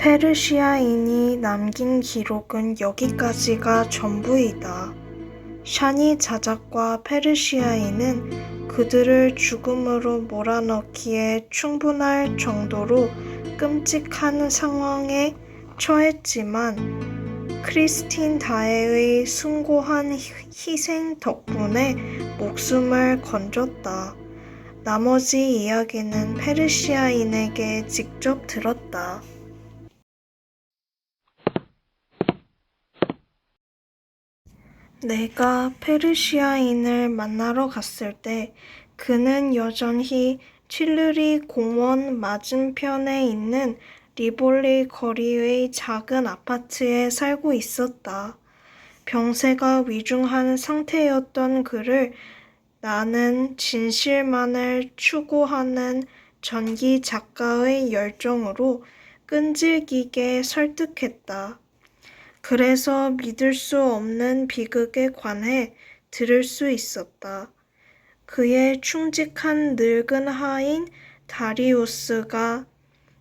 페르시아인이 남긴 기록은 여기까지가 전부이다. 샤니 자작과 페르시아인은 그들을 죽음으로 몰아넣기에 충분할 정도로 끔찍한 상황에 처했지만 크리스틴 다에의 숭고한 희생 덕분에 목숨을 건졌다. 나머지 이야기는 페르시아인에게 직접 들었다. 내가 페르시아인을 만나러 갔을 때 그는 여전히 칠르리 공원 맞은편에 있는 리볼리 거리의 작은 아파트에 살고 있었다. 병세가 위중한 상태였던 그를 나는 진실만을 추구하는 전기 작가의 열정으로 끈질기게 설득했다. 그래서 믿을 수 없는 비극에 관해 들을 수 있었다. 그의 충직한 늙은 하인 다리우스가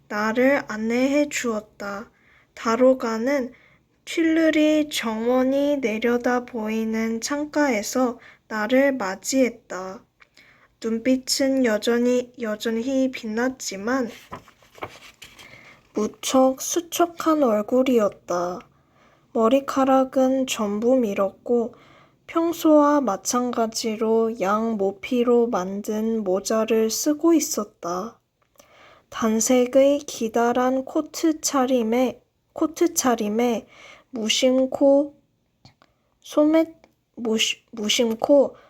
나를 안내해 주었다. 다로가는 튠르리 정원이 내려다 보이는 창가에서 나를 맞이했다. 눈빛은 여전히 빛났지만 무척 수척한 얼굴이었다. 머리카락은 전부 밀었고 평소와 마찬가지로 양모피로 만든 모자를 쓰고 있었다. 단색의 기다란 코트 차림에 무심코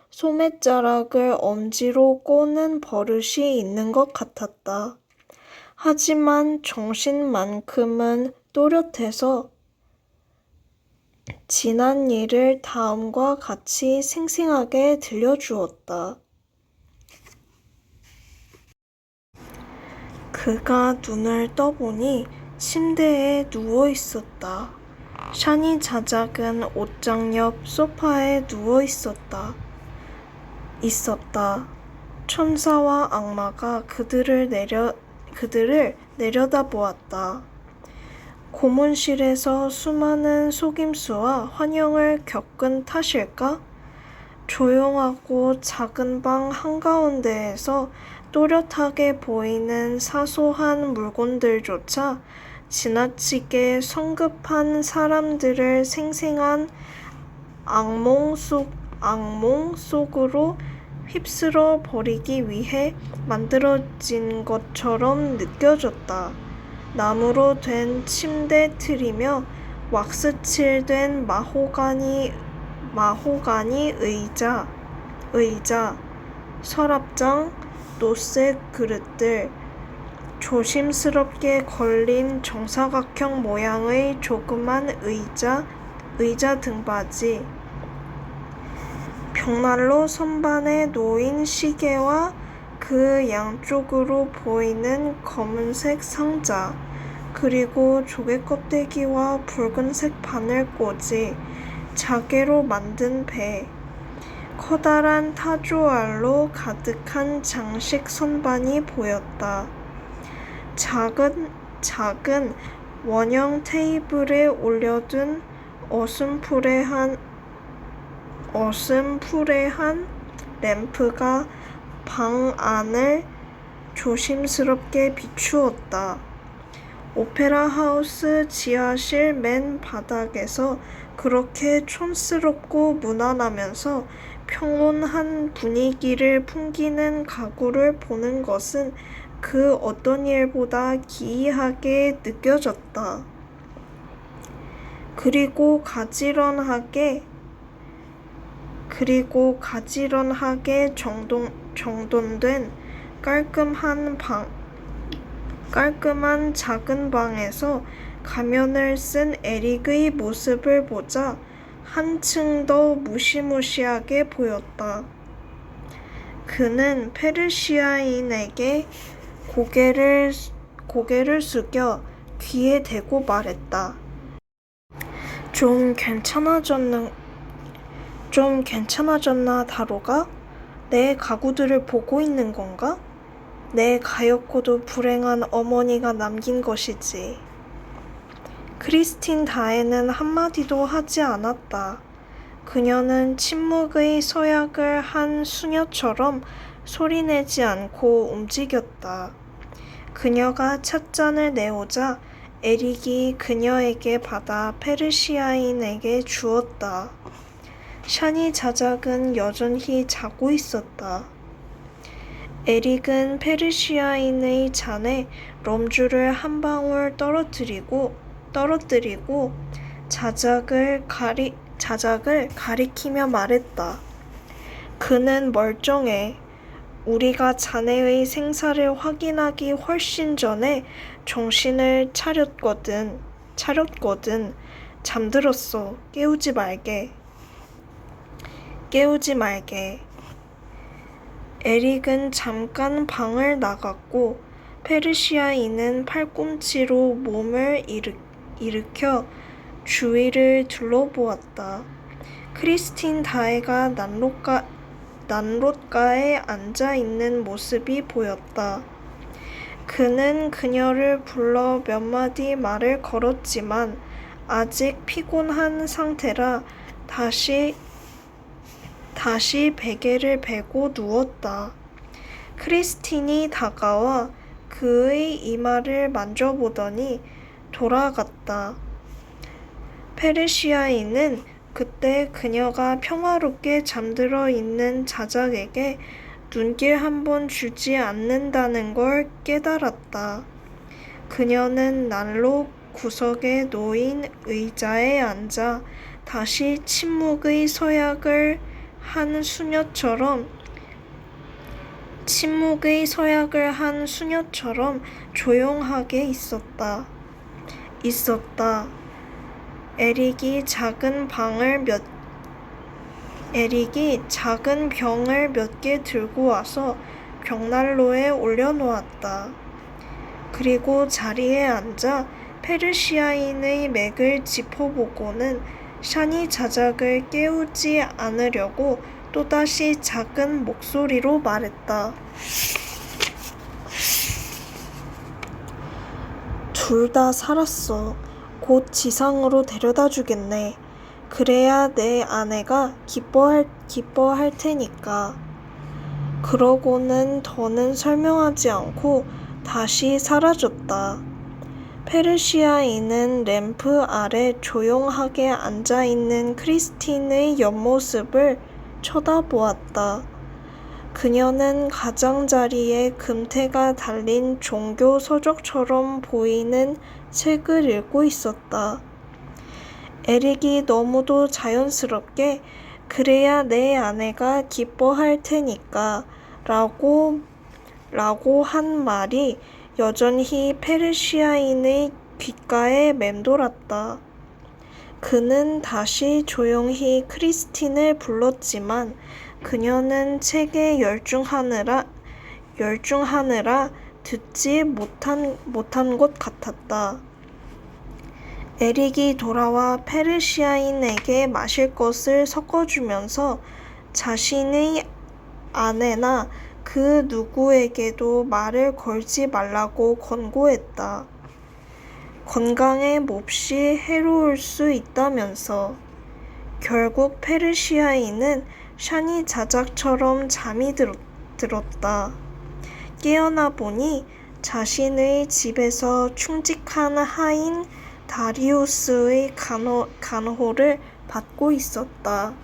소매자락을 엄지로 꼬는 버릇이 있는 것 같았다. 하지만 정신만큼은 또렷해서 지난 일을 다음과 같이 생생하게 들려주었다. 그가 눈을 떠보니 침대에 누워 있었다. 샤니 자작은 옷장 옆 소파에 누워 있었다. 천사와 악마가 그들을 내려다보았다. 고문실에서 수많은 속임수와 환영을 겪은 탓일까? 조용하고 작은 방 한가운데에서 또렷하게 보이는 사소한 물건들조차 지나치게 성급한 사람들을 생생한 악몽 속으로 휩쓸어 버리기 위해 만들어진 것처럼 느껴졌다. 나무로 된 침대 틀이며 왁스칠된 마호가니 의자, 서랍장, 노쇠 그릇들, 조심스럽게 걸린 정사각형 모양의 조그만 의자 등받이, 벽난로 선반에 놓인 시계와 그 양쪽으로 보이는 검은색 상자, 그리고 조개 껍데기와 붉은색 바늘꽂이, 자개로 만든 배, 커다란 타조알로 가득한 장식 선반이 보였다. 작은 원형 테이블에 올려둔 어슴푸레한 램프가 방 안을 조심스럽게 비추었다. 오페라 하우스 지하실 맨 바닥에서 그렇게 촌스럽고 무난하면서 평온한 분위기를 풍기는 가구를 보는 것은 그 어떤 일보다 기이하게 느껴졌다. 그리고 가지런하게 정돈된 깔끔한 작은 방에서 가면을 쓴 에릭의 모습을 보자 한층 더 무시무시하게 보였다. 그는 페르시아인에게 고개를 숙여 귀에 대고 말했다. 좀 괜찮아졌나 다로가? 내 가구들을 보고 있는 건가? 내 가엾고도 불행한 어머니가 남긴 것이지. 크리스틴 다에는 한마디도 하지 않았다. 그녀는 침묵의 서약을 한 수녀처럼 소리내지 않고 움직였다. 그녀가 찻잔을 내오자 에릭이 그녀에게 받아 페르시아인에게 주었다. 샤니 자작은 여전히 자고 있었다. 에릭은 페르시아인의 잔에 럼주를 한 방울 떨어뜨리고 자작을 가리키며 말했다. 그는 멀쩡해. 우리가 자네의 생사를 확인하기 훨씬 전에 정신을 차렸거든. 잠들었어. 깨우지 말게. 에릭은 잠깐 방을 나갔고 페르시아인은 팔꿈치로 몸을 일으켜 주위를 둘러보았다. 크리스틴 다에가 난롯가에 앉아있는 모습이 보였다. 그는 그녀를 불러 몇 마디 말을 걸었지만 아직 피곤한 상태라 다시 베개를 베고 누웠다. 크리스틴이 다가와 그의 이마를 만져보더니 돌아갔다. 페르시아인은 그때 그녀가 평화롭게 잠들어 있는 자작에게 눈길 한 번 주지 않는다는 걸 깨달았다. 그녀는 난로 구석에 놓인 의자에 앉아 다시 침묵의 서약을 한 수녀처럼 조용하게 있었다. 에릭이 작은 병을 몇 개 들고 와서 벽난로에 올려놓았다. 그리고 자리에 앉아 페르시아인의 맥을 짚어보고는 샤니 자작을 깨우지 않으려고 또다시 작은 목소리로 말했다. 둘 다 살았어. 곧 지상으로 데려다 주겠네. 그래야 내 아내가 기뻐할 테니까. 그러고는 더는 설명하지 않고 다시 사라졌다. 페르시아인은 램프 아래 조용하게 앉아있는 크리스틴의 옆모습을 쳐다보았다. 그녀는 가장자리에 금태가 달린 종교 서적처럼 보이는 책을 읽고 있었다. 에릭이 너무도 자연스럽게 그래야 내 아내가 기뻐할 테니까 라고 한 말이 여전히 페르시아인의 귓가에 맴돌았다. 그는 다시 조용히 크리스틴을 불렀지만 그녀는 책에 열중하느라 듣지 못한 것 같았다. 에릭이 돌아와 페르시아인에게 마실 것을 섞어주면서 자신의 아내나 그 누구에게도 말을 걸지 말라고 권고했다. 건강에 몹시 해로울 수 있다면서. 결국 페르시아인은 샤니 자작처럼 잠이 들었다. 깨어나 보니 자신의 집에서 충직한 하인 다리우스의 간호를 받고 있었다.